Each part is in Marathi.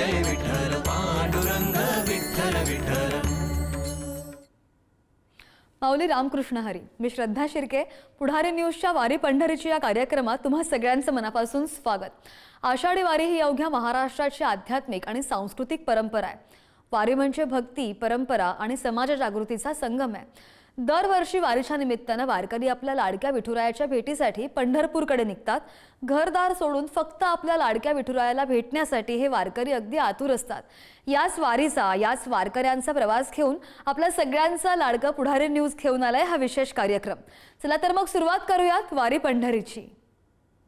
जय विठ्ठल पांडुरंग विठ्ठल विठ्ठल। माऊली रामकृष्ण हरी। मी श्रद्धा शिर्के, पुढारी न्यूजच्या वारी पंढरीची या कार्यक्रमात तुम्हा सगळ्यांचं मनापासून स्वागत। आषाढी वारी ही अवघ्या महाराष्ट्राची आध्यात्मिक आणि सांस्कृतिक परंपरा आहे। वारी म्हणजे भक्ती, परंपरा आणि समाज जागृतीचा संगम आहे। दरवर्षी वारीच्या निमित्ताने वारकरी आपल्या लाडक्या विठुरायाच्या भेटीसाठी पंढरपूरकडे निघतात। घरदार सोडून फक्त आपल्या लाडक्या विठुरायाला भेटण्यासाठी हे वारकरी अगदी आतुर असतात। याच वारीचा, याच वारकऱ्यांचा प्रवास घेऊन आपल्या सगळ्यांचा लाडका पुढारी न्यूज घेऊन आलाय हा विशेष कार्यक्रम। चला तर मग सुरुवात करूयात वारी पंढरीची।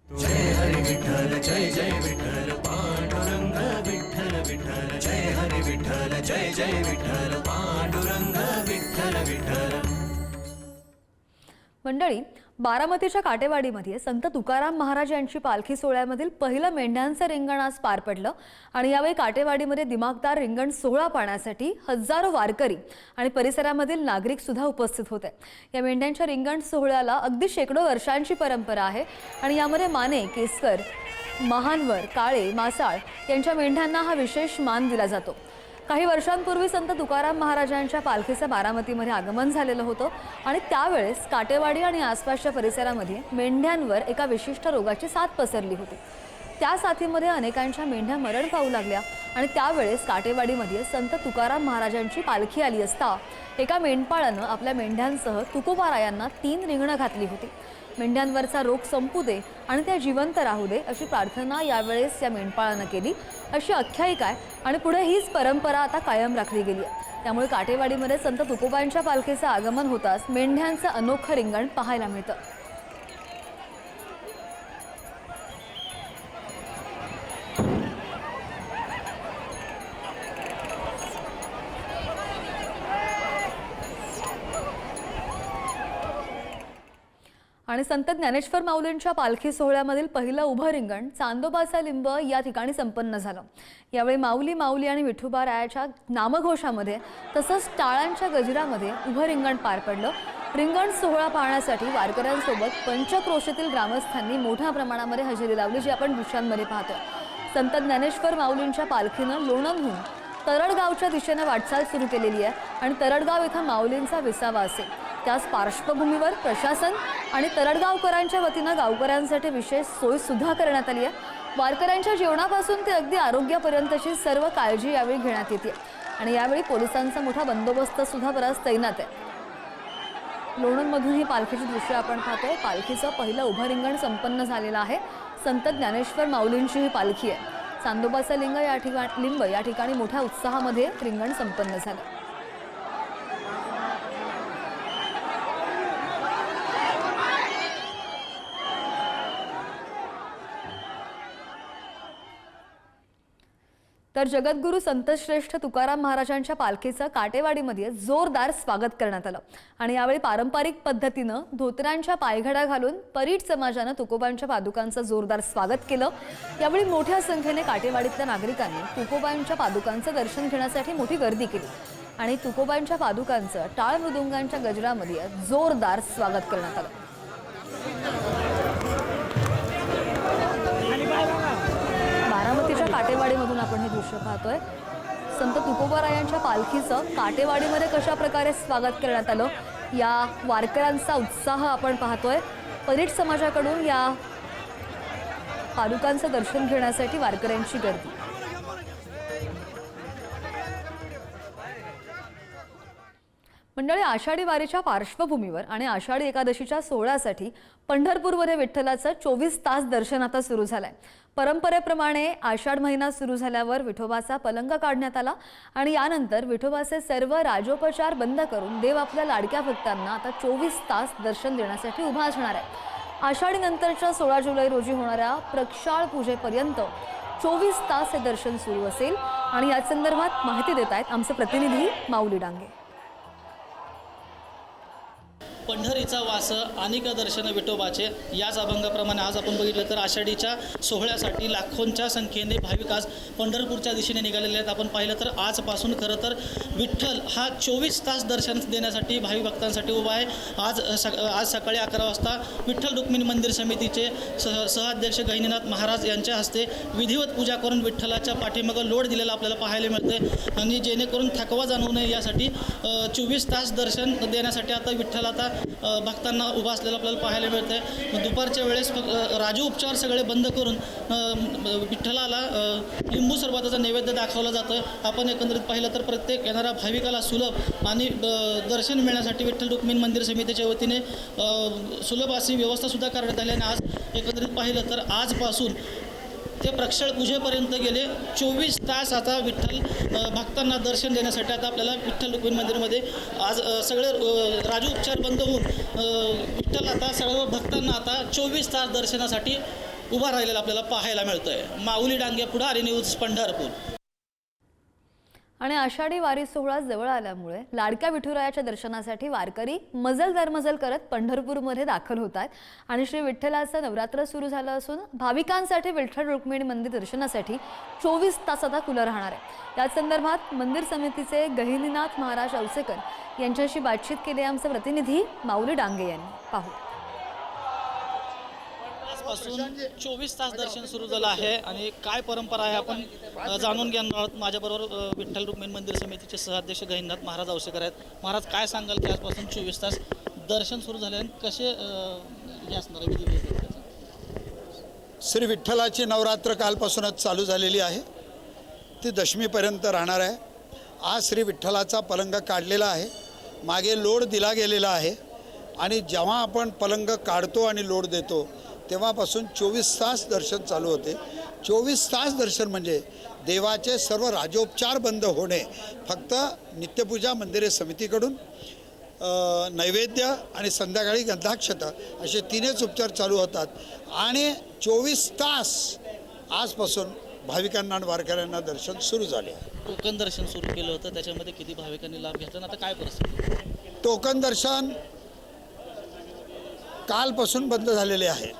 जय हरी विठ्ठल जय जय विठ्ठल पांडुरंग विठ्ठल विठ्ठल। जय हरी विठ्ठल जय जय विठ्ठल पांडुरंग विठ्ठल विठ्ठल। मंडळी, बारामतीच्या काटेवाडीमध्ये संत तुकाराम महाराज यांची पालखी सोहळ्यामधील पहिलं मेंढ्यांचं रिंगण आज पार पडलं आणि यावेळी काटेवाडीमध्ये दिमागदार रिंगण सोहळा पाहण्यासाठी हजारो वारकरी आणि परिसरामधील नागरिक सुद्धा उपस्थित होते। या मेंढ्यांच्या रिंगण सोहळ्याला अगदी शेकडो वर्षांची परंपरा आहे आणि यामध्ये माने, केसकर, महानवर, काळे, मासाळ यांच्या मेंढ्यांना हा विशेष मान दिला जातो। काही वर्षांपूर्वी संत तुकाराम महाराजांच्या पालखीचं बारामतीमध्ये आगमन झालेलं होतं आणि त्यावेळेस काटेवाडी आणि आसपासच्या परिसरामध्ये मेंढ्यांवर एका विशिष्ट रोगाची साथ पसरली होती। त्या साथीमध्ये अनेकांच्या मेंढ्या मरण पावू लागल्या आणि त्यावेळेस काटेवाडीमध्ये संत तुकाराम महाराजांची पालखी आली असता एका मेंढपाळानं आपल्या मेंढ्यांसह तुकोबारायांना 3 रिंगणं घातली होती। मेंढ्यांवरचा रोग संपू दे आणि त्या जिवंत राहू दे अशी प्रार्थना यावेळेस या मेंढपाळानं केली अशी आख्यायिका आहे आणि पुढे हीच परंपरा आता कायम राखली गेली आहे। त्यामुळे काटेवाडीमध्ये संत तुकोबांच्या पालखीचं आगमन होताच मेंढ्यांचं अनोखं रिंगण पाहायला मिळतं। आणि संत ज्ञानेश्वर माऊलींच्या पालखी सोहळ्यामधील पहिलं उभं रिंगण चांदोबाचा लिंब या ठिकाणी संपन्न झालं। यावेळी माऊली माऊली आणि विठुबा नामघोषामध्ये तसंच टाळांच्या गजरामध्ये उभं रिंगण पार पडलं। रिंगण सोहळा पाहण्यासाठी वारकऱ्यांसोबत पंचक्रोशीतील ग्रामस्थांनी मोठ्या प्रमाणामध्ये हजेरी लावली, जी आपण दृश्यांमध्ये पाहतोय। संत ज्ञानेश्वर माऊलींच्या पालखीनं लोणंदहून तरडगावच्या दिशेने वाटचाल सुरू केलेली आहे आणि तरडगाव इथं माऊलींचा विसावा असेल। त्याच पार्श्वभूमीवर प्रशासन आणि तरडगावकरांच्या वतीनं गावकऱ्यांसाठी विशेष सोय सुद्धा करण्यात आली आहे। वारकऱ्यांच्या जेवणापासून ते अगदी आरोग्यापर्यंतची सर्व काळजी यावेळी घेण्यात येते आणि यावेळी पोलिसांचा मोठा बंदोबस्त सुद्धा बराच तैनात आहे। लोणंदमधून ही पालखीची दृश्य आपण पाहतोय। पालखीचं पहिलं उभं रिंगण संपन्न झालेलं आहे। संत ज्ञानेश्वर माऊलींची ही पालखी आहे। चांदोबाचा लिंब या ठिकाणी मोठ्या उत्साहामध्ये रिंगण संपन्न झालं। तर जगद्गुरु संतश्रेष्ठ तुकाराम महाराजांच्या पालखीचं काटेवाडीमध्ये जोरदार स्वागत करण्यात आलं आणि यावेळी पारंपरिक पद्धतीनं धोतरांच्या पायघड्या घालून परीट समाजानं तुकोबांच्या पादुकांचं जोरदार स्वागत केलं। यावेळी मोठ्या संख्येने काटेवाडीतल्या नागरिकांनी तुकोबांच्या पादुकांचं दर्शन घेण्यासाठी मोठी गर्दी केली आणि तुकोबांच्या पादुकांचं टाळ मृदुंगांच्या गजरामध्ये जोरदार स्वागत करण्यात आलं। बारामतीच्या काटेवाडीमधून आपण हे दृश्य पाहतोय। संत तुकोबारायांच्या पालखीचं काटेवाडीमध्ये कशा प्रकारे स्वागत करण्यात आलं, या वारकऱ्यांचा उत्साह आपण पाहतोय। परीट समाजाकडून या पादुकांचं दर्शन घेण्यासाठी वारकऱ्यांची गर्दी। मंडळी, आषाढी वारीच्या पार्श्वभूमीवर आणि आषाढी एकादशीच्या सोहळ्यासाठी पंढरपूरमध्ये विठ्ठलाचं 24 तास दर्शन आता सुरू झालंय। परंपरेप्रमाणे आषाढ महिना सुरू झाल्यावर विठोबाचा पलंग काढण्यात आला आणि यानंतर विठोबाचे सर्व राजोपचार बंद करून देव आपल्या लाडक्या भक्तांना आता 24 तास दर्शन देण्यासाठी उभा असणार आहे। आषाढी नंतरच्या 16 जुलै रोजी होणाऱ्या प्रक्षाळ पूजेपर्यंत 24 तास हे दर्शन सुरू असेल आणि या संदर्भात माहिती देत आहेत आमचे प्रतिनिधी माऊली डांगे। पंढरीचा वास अनेक दर्शन विठोबाचे याच अभंगाप्रमाणे आज आपण बघितलं तर आषाढीच्या सोहळ्यासाठी लाखोंच्या संख्येने भाविक आज पंढरपूरच्या दिशेने निघालेले आहेत. आपण पाहिलं तर आजपासून खरं तर विठ्ठल हा 24 तास दर्शन देण्यासाठी भाविक भक्तांसाठी उभा आहे. आज सकाळी 11 वाजता विठ्ठल रुक्मिणी मंदिर समितीचे सहअध्यक्ष गहिनीनाथ महाराज यांच्या हस्ते विधिवत पूजा करून विठ्ठलाच्या पाठीमागं लोड दिलेला आपल्याला पाहायला मिळते आणि जेणेकरून थकवा जाणवू नये यासाठी 24 तास दर्शन देण्यासाठी आता विठ्ठल आता भक्तांना उभा असलेलं आपल्याला पाहायला मिळतं आहे. दुपारच्या वेळेस राजोपचार सगळे बंद करून विठ्ठलाला लिंबू सरबताचा नैवेद्य दाखवला जातो. आपण एकंदरीत पाहिलं तर प्रत्येक येणाऱ्या भाविकाला सुलभ आणि दर्शन मिळण्यासाठी विठ्ठल रुक्मिणी मंदिर समितीच्या वतीने सुलभ अशी व्यवस्थासुद्धा करण्यात आली आणि आज एकंदरीत पाहिलं तर आजपासून ते प्रक्षळ पूजेपर्यंत गेले 24 तास आता विठ्ठल भक्तांना दर्शन देण्यासाठी आता आपल्याला विठ्ठल रुक्मिणी मंदिरमध्ये आज सगळे राजोपचार बंद होऊन विठ्ठल आता सर्व भक्तांना आता 24 तास दर्शनासाठी उभा राहिलेला आपल्याला पाहायला मिळतं आहे. माऊली डांगे पुढारी न्यूज पंढरपूर. आणि आषाढी वारी सोहळा जवळ आल्यामुळे लाडक्या विठुरायाच्या दर्शनासाठी वारकरी मजल दरमजल करत पंढरपूरमध्ये दाखल होत आहेत आणि श्री विठ्ठलाचं नवरात्र सुरू झालं असून भाविकांसाठी विठ्ठल रुक्मिणी मंदिर दर्शनासाठी 24 तास आता खुलं राहणार आहे. या संदर्भात मंदिर समितीचे गहिनीनाथ महाराज औसेकर यांच्याशी बातचीत केली आमचे प्रतिनिधी माऊली डांगे यांनी. पाहू. पासून 24 तास दर्शन सुरू झालं आहे आणि काय परंपरा आहे आपण जाणून घेणार आहोत. माझ्याबरोबर विठ्ठल रुक्मिणी मंदिर समितीचे सहअध्यक्ष गहिनीनाथ महाराज औसेकर आहेत. महाराज, काय सांगाल की आजपासून 24 तास दर्शन सुरू झाले आणि कसे हे असणार आहे विधी? श्री विठ्ठलाची नवरात्र कालपासूनच चालू झालेली आहे, ती दशमीपर्यंत राहणार आहे. आज श्री विठ्ठलाचा पलंग काढलेला आहे, मागे लोड दिला गेलेला आहे आणि जेव्हा आपण पलंग काढतो आणि लोड देतो तेव्हापासून 24 तास दर्शन चालू होते. 24 तास दर्शन म्हणजे देवाचे सर्व राजोपचार बंद होणे, फक्त नित्यपूजा मंदिरे समितीकडून नैवेद्य आणि संध्याकाळी गंधाक्षता असे तीनच उपचार चालू होतात आणि 24 तास आजपासून भाविकांना आणि वारकऱ्यांना दर्शन सुरू झाले. टोकन दर्शन सुरू केलं होतं, त्याच्यामध्ये किती भाविकांनी लाभ घेतला, आता काय परिस्थिती? टोकन दर्शन कालपासून बंद झालेले आहे,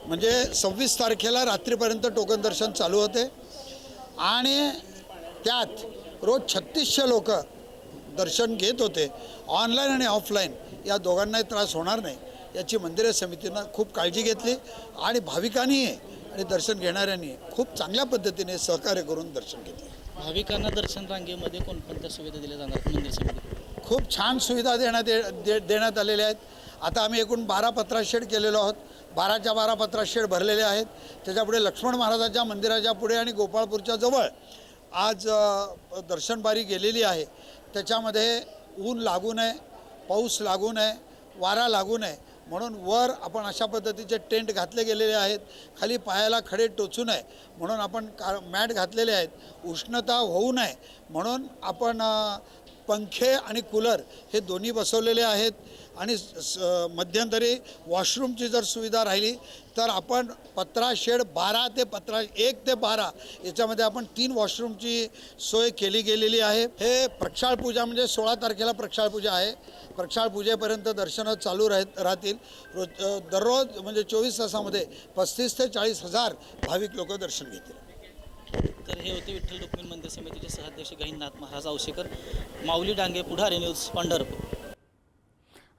म्हणजे 26 तारखेला रात्रीपर्यंत टोकन दर्शन चालू होते आणि त्यात रोज 3600 लोक दर्शन घेत होते. ऑनलाईन आणि ऑफलाईन या दोघांनाही त्रास होणार नाही याची मंदिर समितीनं खूप काळजी घेतली आणि भाविकांनी आणि दर्शन घेणाऱ्यांनी खूप चांगल्या पद्धतीने सहकार्य करून दर्शन घेतले. भाविकांना दर्शन रांगेमध्ये कोणकोणत्या सुविधा दिल्या जाणार मंदिर समिती? खूप छान सुविधा देण्यात आलेल्या आहेत. आता आम्ही एकूण 12 पत्रा शेड केलेलो आहोत. 12च्या 12 पत्रा शेड भरलेले आहेत. त्याच्यापुढे लक्ष्मण महाराजाच्या मंदिराच्या पुढे आणि गोपाळपूरच्या जवळ आज दर्शनबारी गेलेली आहे. त्याच्यामध्ये ऊन लागू नये, पाऊस लागू नये, वारा लागू नये म्हणून वर आपण अशा पद्धतीचे टेंट घातले गेलेले आहेत. खाली पायाला खडे टोचू नये म्हणून आपण मॅट घातलेले आहेत. उष्णता होऊ नये म्हणून आपण पंखे आणि कूलर हे दोन्ही बसवलेले आहेत आणि मध्यंतरी वॉशरूमची जर सुविधा राहिली तर आपण पत्रा शेड 12 ते पत्रा 1 ते 12 याच्यामध्ये आपण 3 वॉशरूमची सोय केली गेलेली आहे. हे प्रक्षाळ पूजा म्हणजे 16 तारखेला प्रक्षाळ पूजा आहे. प्रक्षाळ पूजेपर्यंत दर्शनं चालू राहतील. दररोज म्हणजे 24 तासामध्ये 35 ते 40 हजार भाविक लोक दर्शन घेतील. तर हे होते विठ्ठल रुक्मिणी मंदिर समितीचे सहअध्यक्ष गहिनीनाथ महाराज औसेकर. माऊली डांगे पुढारी न्यूज पंढरपूर.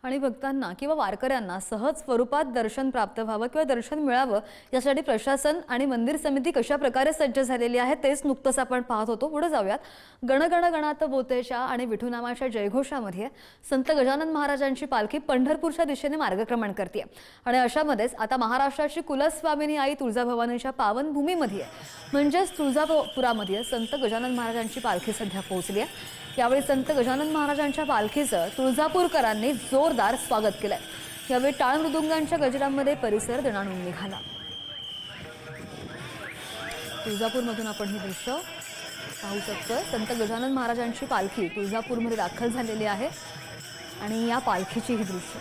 आणि भक्तांना किंवा वारकऱ्यांना सहज स्वरूपात दर्शन प्राप्त व्हावं किंवा दर्शन मिळावं यासाठी प्रशासन आणि मंदिर समिती कशा प्रकारे सज्ज झालेली आहे तेच नुकतंच आपण पाहत होतो. पुढे जाऊयात. गणगण गणात बोतेच्या आणि विठुनामाच्या जयघोषामध्ये संत गजानन महाराजांची पालखी पंढरपूरच्या दिशेने मार्गक्रमण करते आणि अशामध्येच आता महाराष्ट्राची कुलस्वामिनी आई तुळजाभवानीच्या पावनभूमीमध्ये म्हणजेच तुळजापुरामध्ये संत गजानन महाराजांची पालखी सध्या पोहोचली आहे. यावेळी संत गजानन महाराजांच्या पालखीचं तुळजापूरकरांनी जोरदार स्वागत केलंय. यावेळी टाळ मृदुंगांच्या गजरांमध्ये परिसर दणाणून निघाला. तुळजापूरमधून आपण हे दृश्य पाहू शकतो. संत गजानन महाराजांची पालखी तुळजापूरमध्ये दाखल झालेली आहे आणि या पालखीची ही दृश्य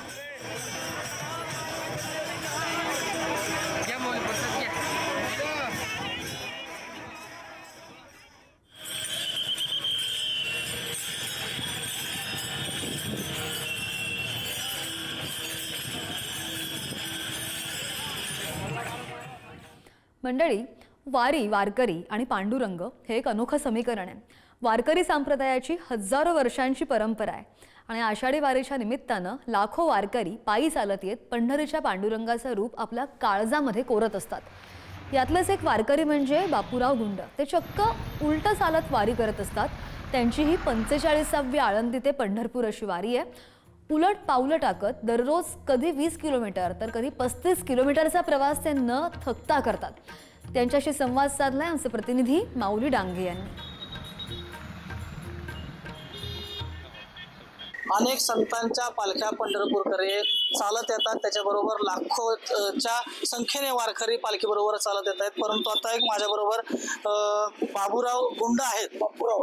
मंडळी, वारी, वारकरी आणि पांडुरंग हे एक अनोखं समीकरण आहे. वारकरी संप्रदायाची हजारो वर्षांची परंपरा आहे आणि आषाढी वारीच्या निमित्तानं लाखो वारकरी पायी चालत येत पंढरीच्या पांडुरंगाचं रूप आपल्या काळजामध्ये कोरत असतात. यातलंच एक वारकरी म्हणजे बापूराव गुंड. ते चक्क उलटं चालत वारी करत असतात. त्यांची ही 45वी आळंदी ते पंढरपूर अशी वारी आहे. उलट पावलं टाकत दररोज कधी 20 किलोमीटर तर कधी 35 किलोमीटरचा प्रवास ते न थकता करतात. त्यांच्याशी संवाद साधलाय आमचे प्रतिनिधी माऊली डांगे यांनी. अनेक संतांच्या पालख्या पंढरपूरकडे चालत येतात. त्याच्याबरोबर लाखोच्या संख्येने वारकरी पालखीबरोबर चालत येत आहेत. परंतु आता एक माझ्याबरोबर बाबूराव गुंड आहेत.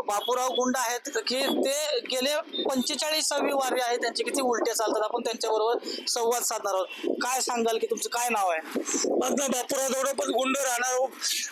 बापूराव गुंड आहेत की ते गेले 45वी वारी आहे त्यांची, किती उलटे चालतात. आपण त्यांच्याबरोबर संवाद साधणार आहोत. काय सांगाल की तुमचं काय नाव आहे? माझं बापूराव दौडोपंत गुंड, राहणार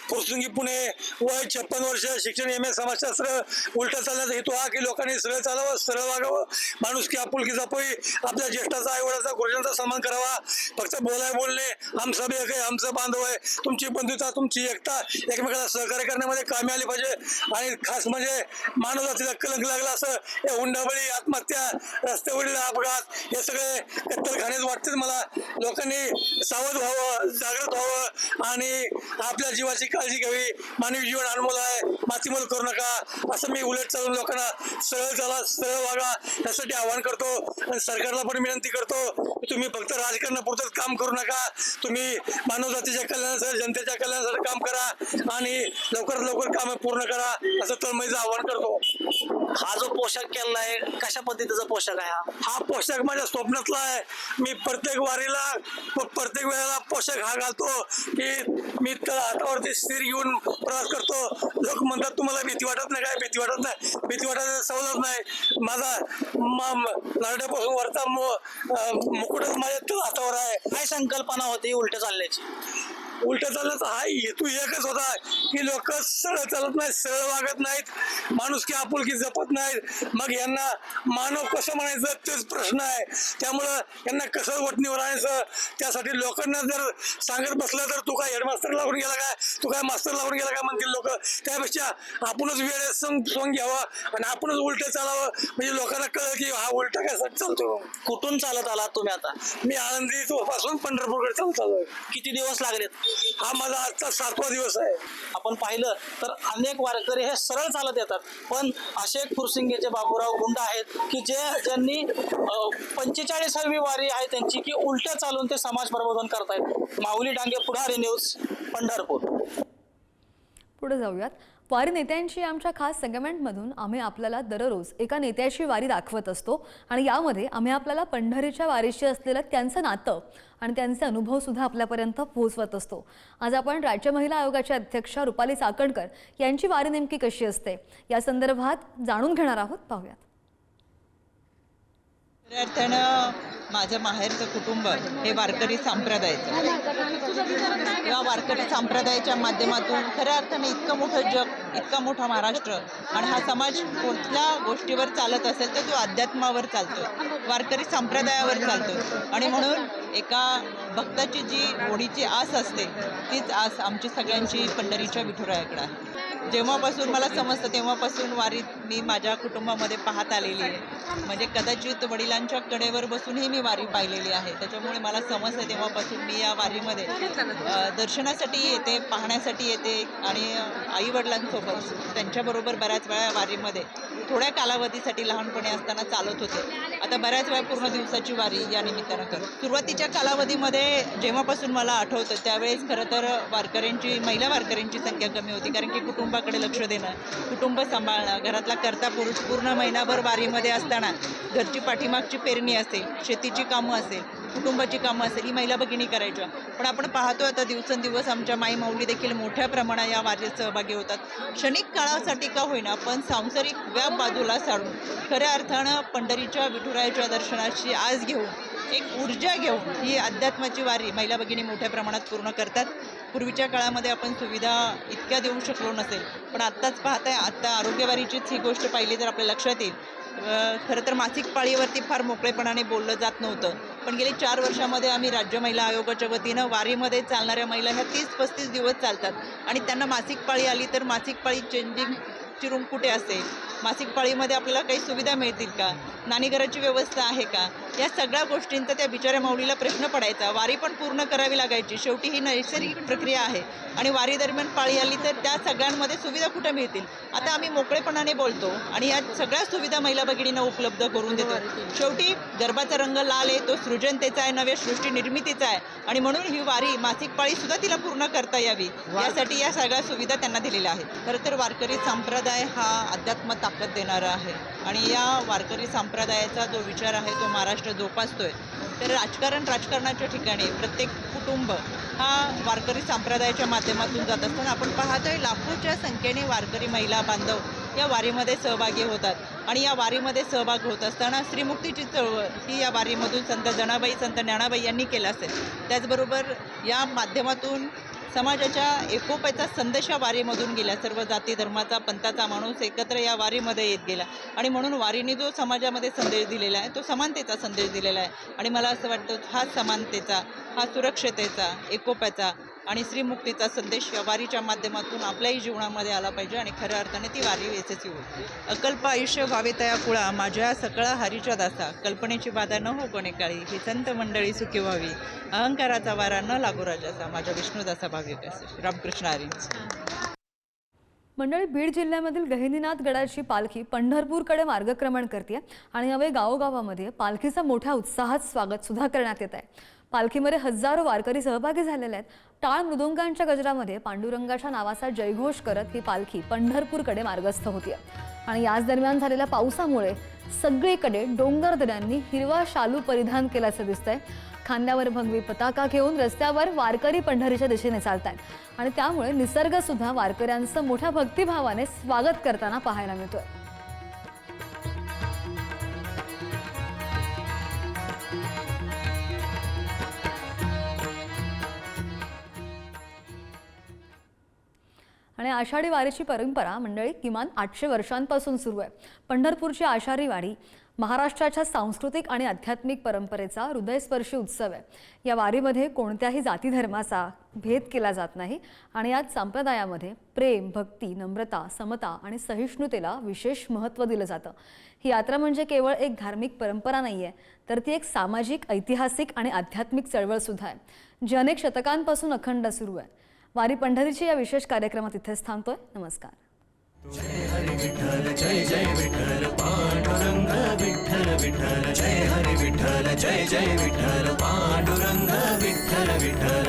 फुरसुंगी, पुणे. वय 56 वर्ष. शिक्षण MA समाजशास्त्र. उलट चालण्याचा हेतू हा की लोकांनी सरळ चालावं, सरळ वागावं, माणूस की आपुलकी जपावी, आपल्या ज्येष्ठाचा, आईवडिलाचा, गुरुजनांचा सन्मान करावा. फक्त बोलणे हम सब एक आहे, आमचं बांधव आहे. तुमची बंधुता, तुमची एकता, एकमेकाला सहकार्य करण्यामध्ये कामी आली पाहिजे. आणि खास म्हणजे मानव जातीला कलंक लागला असं हे हुंडाबळी, आत्महत्या, रस्त्यावरील अपघात हे सगळे कत्तलखानेच वाटते मला. लोकांनी सावध व्हावं, जागृत व्हावं आणि आपल्या जीवाची काळजी घ्यावी. मानवी जीवन अनमोल आहे, मातीमोल करू नका. असं मी उलट चालून लोकांना सरळ चाला, सरळ वागा यासाठी आवाहन करतो. आणि सरकारला पण विनंती करतो की तुम्ही फक्त राजकारणापुरतंच काम करू नका. तुम्ही मानव जातीच्या कल्याणासाठी, जनतेच्या कल्याणासाठी काम करा आणि लवकरात लवकर काम पूर्ण करा असं तळमळीचं आवाहन करतो. हा जो पोशाख केलाय, कशा पद्धतीचा पोशाख आहे हा पोशाख माझ्या स्वप्नातला आहे. मी प्रत्येक वारीला, प्रत्येक वेळेला पोशाख हा घालतो की मी हातावरती स्थिर घेऊन प्रवास करतो. लोक म्हणतात तुम्हाला भीती वाटत नाही काय? भीती वाटत नाही. भीती वाटायचं सवलत नाही. माझा नारड्यापासून वरचा मुकुटच माझ्या हातावर आहे. काय संकल्पना होती उलट चालण्याची? उलट चालण्याचा हा हेतू एकच होता की लोक सरळ चालत नाहीत, सरळ वागत नाहीत, माणूस की आपुलकी जपत नाहीत. मग यांना मानव कसं म्हणायचं तेच प्रश्न आहे. त्यामुळं यांना कसं वटणीवर आणायचं, त्यासाठी लोकांना जर सांगत बसलं तर तू काय हेडमास्टर लागून गेला काय, तू काय मास्तर लागून गेला काय म्हणतील लोक. त्यापेक्षा आपणच वेळेत सोंग घ्यावा आणि आपणच उलट चालावं, म्हणजे लोकांना कळलं की हा उलटा कसा चालतो. कुठून चालत आलात तुम्ही आता? मी आळंदी पासून पंढरपूरकडे चालत आलोय. किती दिवस लागलेत? हा माझा आजचा 7वा दिवस आहे. आपण पाहिलं तर अनेक वारकरी हे सरळ चालत येतात, पण असे फुरसिंगीचे बापूराव गुंड आहेत की ज्यांनी 45वी वारी आहे त्यांची की उलट चालून ते समाज प्रबोधन करतायत. माऊली डांगे, पुढारी न्यूज, पंढरपूर. पुढे जाऊयात. वारी नेत्यांची आमच्या खास सेगमेंटमधून आम्ही आपल्याला दररोज एका नेत्याची वारी दाखवत असतो आणि यामध्ये आम्ही आपल्याला पंढरीच्या वारीशी असलेलं त्यांचं नातं आणि त्यांचे अनुभव सुद्धा आपल्यापर्यंत पोहोचवत असतो. आज आपण राज्य महिला आयोगाच्या अध्यक्षा रुपाली चाकणकर यांची वारी नेमकी कशी असते या संदर्भात जाणून घेणार आहोत. पाहूयात. खऱ्या अर्थानं माझं माहेरचं कुटुंब हे वारकरी संप्रदायाचं. या वारकरी संप्रदायाच्या माध्यमातून खऱ्या अर्थाने इतकं मोठं जग, इतका मोठा महाराष्ट्र आणि हा समाज कोणत्या गोष्टीवर चालत असेल तर तो अध्यात्मावर चालतो, वारकरी संप्रदायावर चालतो. आणि म्हणून एका भक्ताची जी ओढीची आस असते तीच आस आमची सगळ्यांची पंढरीच्या विठुरायाकडे आहे. जेव्हापासून मला समजतं तेव्हापासून वारीत मी माझ्या कुटुंबामध्ये पाहत आलेली आहे. म्हणजे कदाचित वडिलांच्या कडेवर बसूनही मी वारी पाहिलेली आहे. त्याच्यामुळे मला समजतं तेव्हापासून मी या वारीमध्ये दर्शनासाठी येते, पाहण्यासाठी येते आणि आईवडिलांसोबत त्यांच्याबरोबर बऱ्याच वेळा वारीमध्ये थोड्या कालावधीसाठी लहानपणी असताना चालत होते. आता बऱ्याच वेळा पूर्ण दिवसाची वारी या निमित्तानं करतो. सुरुवातीच्या कालावधीमध्ये जेव्हापासून मला आठवतं त्यावेळेस खरं तर महिला वारकऱ्यांची संख्या कमी होती, कारण की कुटुंबाकडे लक्ष देणं, कुटुंब सांभाळणं, घरातला कर्ता पुरुष पूर्ण महिनाभर वारीमध्ये असताना घरची पाठीमागची पेरणी असेल, शेतीची कामं असेल, कुटुंबाची कामं असेल, ही महिला भगिनी करायच्या. पण आपण पाहतो आता दिवसेंदिवस आमच्या माई माऊली देखील मोठ्या प्रमाणात या वारीत सहभागी होतात. क्षणिक काळासाठी का होईना पण सांसारिक व्याप बाजूला सारून खऱ्या अर्थानं पंढरीच्या विठुरायाच्या दर्शनाची आस घेऊन, एक ऊर्जा घेऊन ही अध्यात्माची वारी महिला भगिनी मोठ्या प्रमाणात पूर्ण करतात. पूर्वीच्या काळामध्ये आपण सुविधा इतक्या देऊ शकलो नसेल, पण आत्ताच पाहताय, आत्ता आरोग्यवारीचीच ही गोष्ट पाहिली तर आपल्या लक्षात येईल खरं तर मासिक पाळीवरती फार मोकळेपणाने बोललं जात नव्हतं, पण गेली 4 वर्षामध्ये आम्ही राज्य महिला आयोगाच्या वतीनं वारीमध्ये चालणाऱ्या महिला ह्या 30-35 दिवस चालतात आणि त्यांना मासिक पाळी आली तर मासिक पाळी चेंजिंगची रूम कुठे असेल, मासिक पाळीमध्ये आपल्याला काही सुविधा मिळतील का, नाणीघराची व्यवस्था आहे का, या सगळ्या गोष्टींचा त्या बिचाऱ्या माऊलीला प्रश्न पडायचा. वारी पण पूर्ण करावी लागायची. शेवटी ही नैसर्गिक प्रक्रिया आहे आणि वारी दरम्यान पाळी आली तर त्या सगळ्यांमध्ये सुविधा कुठे मिळतील. आता आम्ही मोकळेपणाने बोलतो आणि या सगळ्या सुविधा महिला भगिनींना उपलब्ध करून देतो. शेवटी गर्भाचा रंग लाल आहे, तो सृजनतेचा आहे, नव्या सृष्टी निर्मितीचा आहे आणि म्हणून ही वारी मासिक पाळी सुद्धा तिला पूर्ण करता यावी यासाठी या सगळ्या सुविधा त्यांना दिलेल्या आहेत. खरं तर वारकरी संप्रदाय हा अध्यात्म ताकद देणारा आहे आणि या वारकरी संप्रदायाचा जो विचार आहे तो महाराष्ट्र जोपासतोय. तर राजकारणाच्या ठिकाणी प्रत्येक कुटुंब हा वारकरी संप्रदायाच्या माध्यमातून जात असताना आपण पाहतोय लाखोच्या संख्येने वारकरी महिला बांधव या वारीमध्ये सहभागी होतात आणि या वारीमध्ये सहभाग होत असताना श्रीमुक्तीची चळवळ ही या वारीमधून संत जनाबाई संत ज्ञानाबाई यांनी केला असेल. त्याचबरोबर या माध्यमातून समाजाच्या एकोप्याचा संदेश या वारीमधून गेला. सर्व जाती धर्माचा पंथाचा माणूस एकत्र या वारीमध्ये येत गेला आणि म्हणून वारीने जो समाजामध्ये संदेश दिलेला आहे तो समानतेचा संदेश दिलेला आहे आणि मला असं वाटतं हा समानतेचा, हा सुरक्षतेचा, एकोप्याचा आणि श्रीमुक्तीचा संदेश या वारीच्या माध्यमातून आपल्याही जीवनामध्ये आला पाहिजे आणि खऱ्या अर्थाने ती वारी यशस्वी होईल. अकल्प आयुष्य व्हावे तया कुळा माझ्या सकळा हरीच्या दासा, कल्पनेची बाधा न हो कोणे काळी, ही संत मंडळी सुखी व्हावी, अहंकाराचा वारा न लागू राजाचा, माझ्या विष्णुदासा भाविक असे. रामकृष्ण हरी. मंडळी, बीड जिल्ह्यामधील गहिनीनाथ गडाची पालखी पंढरपूरकडे मार्गक्रमण करते आणि यावेळी गावोगावामध्ये पालखीचं मोठ्या उत्साहात स्वागत सुद्धा करण्यात येत आहे. पालखीमध्ये हजारो वारकरी सहभागी झालेले आहेत. टाळ मृदुंगांच्या गजरामध्ये पांडुरंगाच्या नावाचा जयघोष करत ही पालखी पंढरपूरकडे मार्गस्थ होतीये आणि याच दरम्यान झालेल्या पावसामुळे सगळीकडे डोंगरदऱ्यांनी हिरवा शालू परिधान केल्याचं दिसतंय. खांद्यावर भगवी पताका घेऊन रस्त्यावर वारकरी पंढरीच्या दिशेने चालतायत आणि त्यामुळे निसर्ग सुद्धा वारकऱ्यांचं मोठ्या भक्तिभावाने स्वागत करताना पाहायला मिळतोय. आणि आषाढी वारीची परंपरा मंडळी किमान 800 वर्षांपासून सुरू आहे. पंढरपूरची आषाढी वारी महाराष्ट्राच्या सांस्कृतिक आणि आध्यात्मिक परंपरेचा हृदयस्पर्शी उत्सव आहे. या वारीमध्ये कोणत्याही जाती धर्माचा भेद केला जात नाही आणि यात संप्रदायामध्ये प्रेम, भक्ती, नम्रता, समता आणि सहिष्णुतेला विशेष महत्त्व दिलं जातं. ही यात्रा म्हणजे केवळ एक धार्मिक परंपरा नाहीये, तर ती एक सामाजिक, ऐतिहासिक आणि आध्यात्मिक चळवळ सुद्धा आहे, जी अनेक शतकांपासून अखंड सुरू आहे. वारी पंढरीची या विशेष कार्यक्रमात इथेच थांबतोय. नमस्कार. जय हरी विठ्ठल जय जय विठ्ठल पांडुरंग विठ्ठल विठ्ठल जय हरी विठ्ठल जय जय विठ्ठल पांडुरंग विठ्ठल विठ्ठल